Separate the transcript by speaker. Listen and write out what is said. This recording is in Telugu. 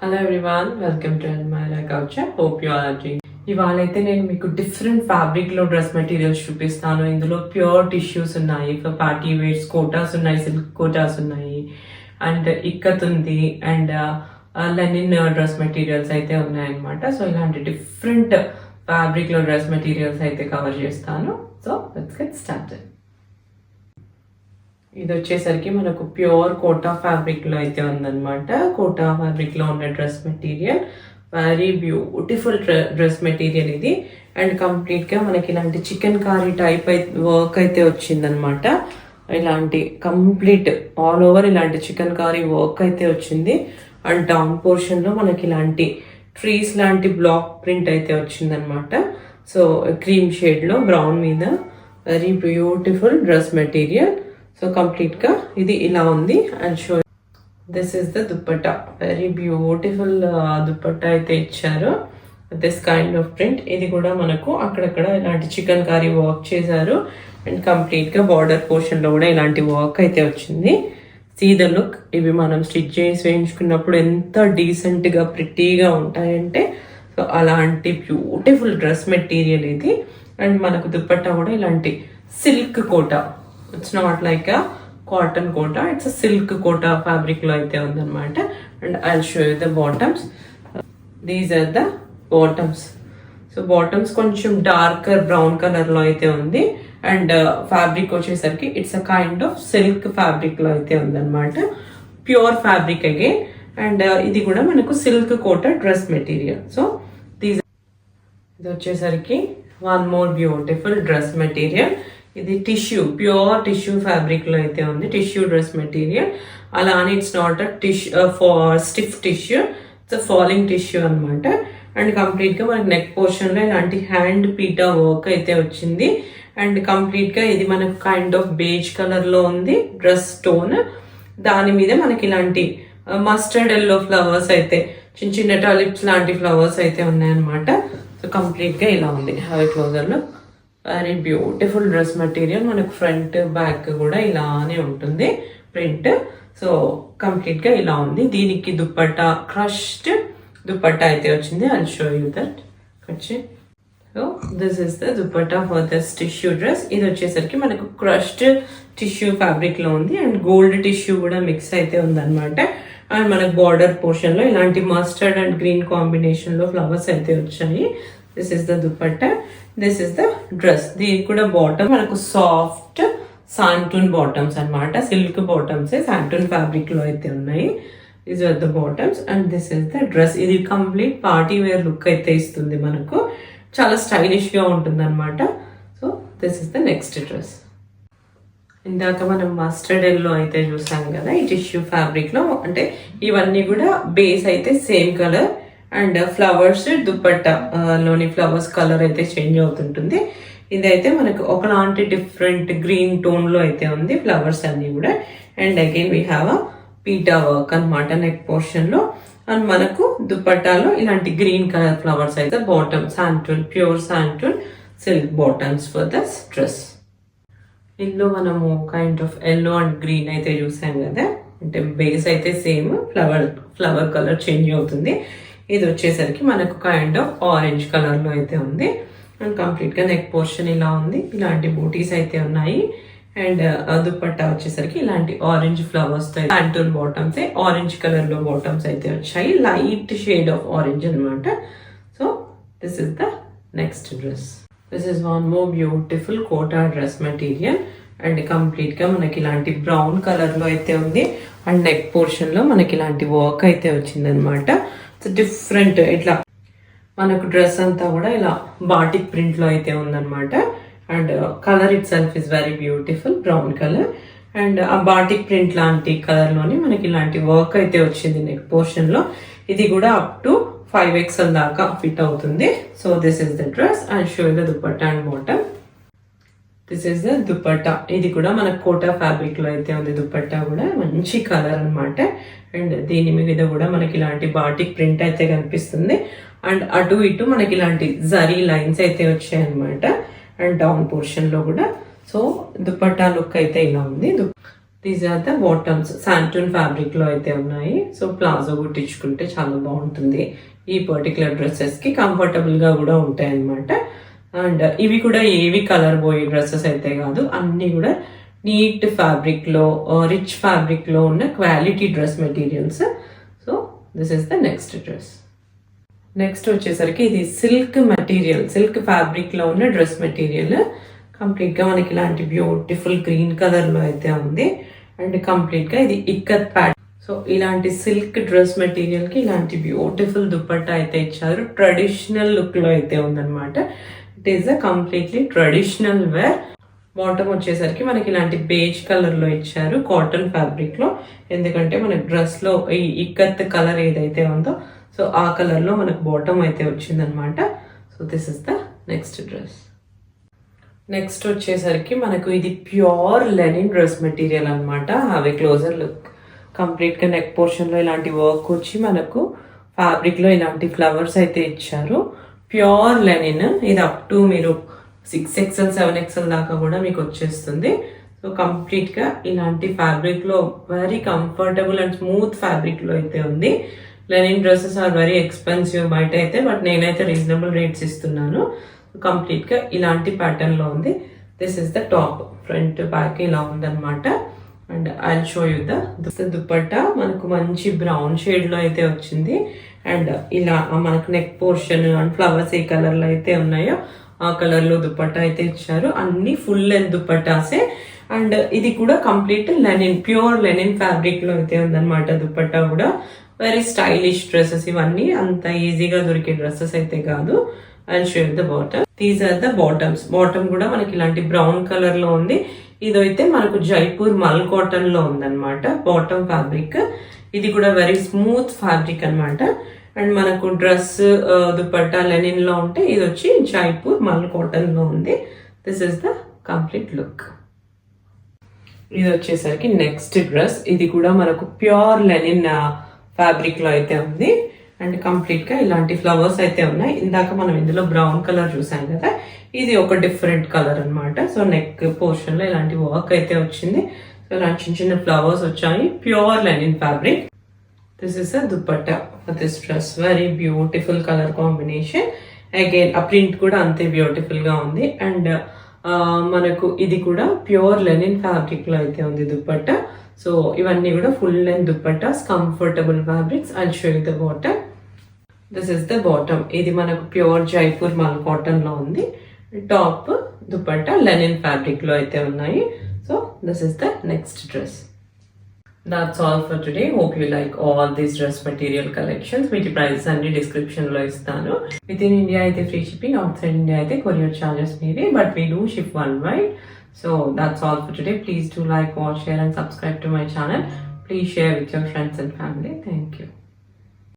Speaker 1: Hello everyone, welcome to my culture. Hope you are doing. ఇవాళైతే నేను మీకు డిఫరెంట్ ఫ్యాబ్రిక్ లో డ్రెస్ మెటీరియల్స్ చూపిస్తాను. ఇందులో ప్యూర్ టిష్యూస్ ఉన్నాయి, పార్టీ వేర్స్ కోటాస్ ఉన్నాయి, సిల్క్ కోటాస్ ఉన్నాయి, అండ్ ఇక్కత్ ఉంది, అండ్ లెనిన్ డ్రెస్ మెటీరియల్స్ అయితే ఉన్నాయన్నమాట. సో ఇలాంటి డిఫరెంట్ ఫ్యాబ్రిక్ లో డ్రెస్ మెటీరియల్స్ అయితే కవర్ చేస్తాను. So let's get started. ఇది వచ్చేసరికి మనకు ప్యూర్ కోటా ఫ్యాబ్రిక్ లో అయితే ఉందన్నమాట. కోటా ఫ్యాబ్రిక్ లో ఉన్న dress material, very beautiful dress material ఇది. అండ్ కంప్లీట్ గా మనకి ఇలాంటి చికెన్ కారీ టైప్ వర్క్ అయితే వచ్చిందనమాట. ఇలాంటి కంప్లీట్ ఆల్ ఓవర్ ఇలాంటి చికెన్ కారీ వర్క్ అయితే వచ్చింది. అండ్ డౌన్ పోర్షన్ లో మనకి ఇలాంటి ట్రీస్ లాంటి బ్లాక్ ప్రింట్ అయితే వచ్చిందనమాట. సో క్రీమ్ షేడ్ లో బ్రౌన్ మీద very beautiful dress material. So complete గా ఇది ఇలా ఉంది. And show this is the dupatta, very beautiful dupatta అయితే ఇచ్చారు. This kind of print. ఇది కూడా మనకు అక్కడక్కడ ఇలాంటి చికెన్ కారీ వర్క్ చేశారు. అండ్ కంప్లీట్ గా బార్డర్ పోర్షన్ లో కూడా ఇలాంటి వర్క్ అయితే వచ్చింది. See the look. ఇవి మనం స్టిచ్ చేసి వేయించుకున్నప్పుడు ఎంత డీసెంట్ గా ప్రిటీగా ఉంటాయంటే, సో అలాంటి బ్యూటిఫుల్ డ్రెస్ మెటీరియల్ ఇది. అండ్ మనకు దుపట్టా కూడా ఇలాంటి silk Kota, it's not like a cotton Kota, it's a silk Kota fabric లో అయితే ఉందన్నమాట. And I show you the bottoms. These are the bottoms. So bottoms కొంచెం డార్కర్ బ్రౌన్ కలర్ లో అయితే ఉంది. అండ్ ఫ్యాబ్రిక్ వచ్చేసరికి it's a kind of silk fabric లో అయితే ఉందన్నమాట. Pure fabric again. అండ్ ఇది కూడా మనకు silk kota dress material. So ఇది వచ్చేసరికి one more beautiful dress material. ఇది టిష్యూ, ప్యూర్ టిష్యూ ఫ్యాబ్రిక్ లో అయితే ఉంది. Tissue dress material. అలానే it's not stiff tissue, it's falling tissue అనమాట. అండ్ కంప్లీట్ గా మనకి నెక్ పోర్షన్ లో ఇలాంటి హ్యాండ్ పీటా వర్క్ అయితే వచ్చింది. అండ్ కంప్లీట్ గా ఇది మనకు కైండ్ ఆఫ్ బేజ్ కలర్ లో ఉంది డ్రెస్ టోన్. దాని మీద మనకి ఇలాంటి మస్టర్డ్ ఎల్లో ఫ్లవర్స్ అయితే, చిన్న చిన్న టలిప్స్ లాంటి ఫ్లవర్స్ అయితే ఉన్నాయన్నమాట. సో కంప్లీట్ గా ఇలా ఉంది. హై క్లోజర్ లో వెరీ బ్యూటిఫుల్ డ్రెస్ మెటీరియల్. మనకు ఫ్రంట్ బ్యాక్ కూడా ఇలానే ఉంటుంది ప్రింట్. సో కంప్లీట్ గా ఇలా ఉంది. దీనికి దుపట్టా క్రష్డ్ దుపట్టా అయితే వచ్చింది. I show you that. So this is the dupatta for this tissue dress. ఇది వచ్చేసరికి మనకు క్రష్డ్ టిష్యూ ఫ్యాబ్రిక్ లో ఉంది. అండ్ గోల్డ్ టిష్యూ కూడా మిక్స్ అయితే ఉందన్నమాట. అండ్ మనకు బార్డర్ పోర్షన్ లో ఇలాంటి మస్టర్డ్ అండ్ గ్రీన్ కాంబినేషన్ లో ఫ్లవర్స్ అయితే వచ్చాయి. This is the dupatta, this is the dress. దీనికి కూడా బాటమ్ మనకు సాఫ్ట్ శాంటూన్ బాటమ్స్ అనమాట. సిల్క్ బాటమ్స్ శాంటూన్ ఫ్యాబ్రిక్ లో అయితే ఉన్నాయి. These are the bottoms. And this is the dress. ఇది కంప్లీట్ పార్టీ వేర్ లుక్ అయితే ఇస్తుంది మనకు. చాలా స్టైలిష్ గా ఉంటుంది అనమాట. So this is the next dress. ఇందాక మనం మస్టర్డ్ ఎల్లో అయితే చూసాం కదా ఈ టిష్యూ ఫ్యాబ్రిక్ లో. అంటే ఇవన్నీ కూడా బేస్ అయితే same colour. And flowers dupatta లోని ఫ్లవర్స్ కలర్ అయితే చేంజ్ అవుతుంటుంది. ఇదైతే మనకు ఒకలాంటి డిఫరెంట్ గ్రీన్ టోన్ లో అయితే ఉంది ఫ్లవర్స్ అన్ని కూడా. And again we have a పీటా వర్క్ అనమాట నెక్ పోర్షన్ లో. అండ్ మనకు దుపట్టాలో ఇలాంటి గ్రీన్ కలర్ ఫ్లవర్స్ అయితే bottom santoon, pure santoon silk bottoms for this dress. ఇందులో మనము kind of yellow and green అయితే చూసాం కదా. అంటే బేస్ అయితే సేమ్, ఫ్లవర్ కలర్ చేంజ్ అవుతుంది. ఇది వచ్చేసరికి మనకు కైండ్ ఆఫ్ ఆరెంజ్ కలర్ లో అయితే ఉంది. అండ్ కంప్లీట్ గా నెక్ పోర్షన్ ఇలా ఉంది. ఇలాంటి బూటీస్ అయితే ఉన్నాయి. అండ్ దుపట్టా వచ్చేసరికి ఇలాంటి ఆరెంజ్ ఫ్లవర్స్ తో శాంటూన్ బాటమ్స్, ఆరెంజ్ కలర్ లో బాటమ్స్ అయితే వచ్చాయి. లైట్ షేడ్ ఆఫ్ ఆరెంజ్ అనమాట. So this is the next dress. This is one more beautiful Kota dress material. And complete గా మనకి ఇలాంటి బ్రౌన్ కలర్ లో అయితే ఉంది. అండ్ నెక్ పోర్షన్ లో మనకి ఇలాంటి వర్క్ అయితే వచ్చింది అనమాట. డిఫరెంట్ ఇట్లా మనకు డ్రెస్ అంతా కూడా ఇలా బాటిక్ ప్రింట్ లో అయితే ఉందన్నమాట. And colour it self is very beautiful brown colour. And ఆ బాటిక్ ప్రింట్ లాంటి కలర్ లోని మనకి ఇలాంటి వర్క్ అయితే వచ్చింది నెక్ పోర్షన్ లో. ఇది కూడా అప్ టు 5XL దాకా ఫిట్ అవుతుంది. So this is the dress. And show the dupatta and bottom. This is the dupatta. ఇది కూడా మనకు కోటా ఫ్యాబ్రిక్ లో అయితే ఉంది. దుపట్టా కూడా మంచి కలర్ అనమాట. అండ్ దీని మీద కూడా మనకి ఇలాంటి బాటిక్ ప్రింట్ అయితే కనిపిస్తుంది. అండ్ అటు ఇటు మనకి ఇలాంటి జరీ లైన్స్ అయితే వచ్చాయి అనమాట. అండ్ డౌన్ పోర్షన్ లో కూడా. సో దుపట్టా లుక్ అయితే ఇలా ఉంది. These are the bottoms santoon fabric లో అయితే ఉన్నాయి. సో ప్లాజో కుట్టించుకుంటే చాలా బాగుంటుంది. ఈ పర్టికులర్ డ్రెస్సెస్ కి కంఫర్టబుల్ గా కూడా ఉంటాయి అన్నమాట. అండ్ ఇవి కూడా ఏవి కలర్ పోయే డ్రెస్సెస్ అయితే కాదు, అన్ని కూడా నీట్ ఫ్యాబ్రిక్ లో రిచ్ ఫ్యాబ్రిక్ లో ఉన్న quality dress materials. So this is the next dress. Next వచ్చేసరికి ఇది సిల్క్ మెటీరియల్, సిల్క్ ఫ్యాబ్రిక్ లో ఉన్న డ్రెస్ మెటీరియల్. కంప్లీట్ గా మనకి ఇలాంటి బ్యూటిఫుల్ గ్రీన్ కలర్ లో అయితే ఉంది. అండ్ కంప్లీట్ గా ఇది ఇక్కత్ ప్యాటర్న్. సో ఇలాంటి సిల్క్ డ్రెస్ మెటీరియల్ కి ఇలాంటి బ్యూటిఫుల్ దుపట్టా అయితే ఇచ్చారు. ట్రెడిషనల్ లుక్ లో అయితే ఉందన్నమాట. It is a completely traditional wear. Bottom వచ్చేసరికి మనకి ఇలాంటి బేజ్ కలర్ లో ఇచ్చారు, కాటన్ ఫ్యాబ్రిక్ లో. ఎందుకంటే మనకి డ్రెస్ లో ఈ ఇక్కత్ కలర్ ఏదైతే ఉందో సో ఆ కలర్ లో మనకు బాటమ్ అయితే వచ్చిందనమాట. So this is the next dress. Next వచ్చేసరికి మనకు ఇది ప్యూర్ లెనిన్ డ్రెస్ మెటీరియల్ అనమాట. అవి క్లోజర్ లుక్. కంప్లీట్ గా నెక్ పోర్షన్ లో ఇలాంటి వర్క్ వచ్చి మనకు ఫ్యాబ్రిక్ లో ఇలాంటి ఫ్లవర్స్ అయితే ఇచ్చారు. Pure linen. ఇది అప్ టు మీరు 6XL 7XL దాకా కూడా మీకు వచ్చేస్తుంది. సో కంప్లీట్ గా ఇలాంటి ఫ్యాబ్రిక్ లో very comfortable and smooth fabric లో అయితే ఉంది. Linen dresses are very expensive బయట అయితే, బట్ నేనైతే రీజనబుల్ రేట్స్ ఇస్తున్నాను. కంప్లీట్ గా ఇలాంటి ప్యాటర్న్ లో ఉంది. This is the top. Front back ఇలా ఉందన్నమాట. And I show you the dupatta. మనకు మంచి బ్రౌన్ షేడ్ లో అయితే వచ్చింది. అండ్ ఇలా మనకు neck portion and flowers A colour లో అయితే ఉన్నాయో ఆ కలర్ లో దుపట్టా అయితే ఇచ్చారు. అన్ని ఫుల్ లెంత్ దుపట్టాసే. అండ్ ఇది కూడా complete linen, pure linen fabric లో అయితే ఉందన్నమాట. దుపట్టా కూడా వెరీ స్టైలిష్ డ్రెస్సెస్. ఇవన్నీ అంత ఈజీగా దొరికే డ్రెస్సెస్ అయితే కాదు. And show the bottom. These are the bottoms. Bottom కూడా మనకి ఇలాంటి బ్రౌన్ కలర్ లో ఉంది. ఇదైతే మనకు జైపూర్ మల్ కాటన్ లో ఉందన్నమాట బాటమ్ ఫ్యాబ్రిక్. ఇది కూడా వెరీ స్మూత్ ఫ్యాబ్రిక్ అన్నమాట. అండ్ మనకు డ్రెస్ దుపట్టా లెనిన్ లో ఉంటే ఇది వచ్చి జైపూర్ మల్ కాటన్ లో ఉంది. This is the complete look. ఇది వచ్చేసరికి నెక్స్ట్ డ్రెస్. ఇది కూడా మనకు ప్యూర్ లెనిన్ ఫ్యాబ్రిక్ లో అయితే ఉంది. అండ్ కంప్లీట్ గా ఇలాంటి ఫ్లవర్స్ అయితే ఉన్నాయి. ఇందాక మనం ఇందులో బ్రౌన్ కలర్ చూసాం కదా, ఇది ఒక డిఫరెంట్ కలర్ అన్నమాట. సో నెక్ పోర్షన్ లో ఇలాంటి వర్క్ అయితే వచ్చింది. సో ఇలాంటి చిన్న చిన్న ఫ్లవర్స్ వచ్చాయి. Pure linen fabric. This is a dupatta for this dress. Very beautiful colour combination. Again ఆ ప్రింట్ కూడా అంతే బ్యూటిఫుల్ గా ఉంది. అండ్ మనకు ఇది కూడా ప్యూర్ లెనిన్ ఫ్యాబ్రిక్ లో అయితే ఉంది దుపట్టా. సో ఇవన్నీ కూడా full length dupattas, comfortable fabrics. I'll show you the bottom. This is the bottom. ఇది మనకు ప్యూర్ జైపూర్ మల్ కాటన్ లో ఉంది. టాప్ దుపట్టా లెనిన్ ఫ్యాబ్రిక్ లో అయితే ఉన్నాయి. So this is the next dress. That's all for today. Hope you like all these dress material collections. వీటి ప్రైస్ అన్ని డిస్క్రిప్షన్ లో ఇస్తాను. విత్ ఇన్ ఇండియా అయితే free shipping, out side India అయితే కొరియర్ చార్జెస్ మీరే, but we do ship one wide. So that's all for today. Please do like, watch, share and subscribe to my channel. Please share with your friends and family. Thank you.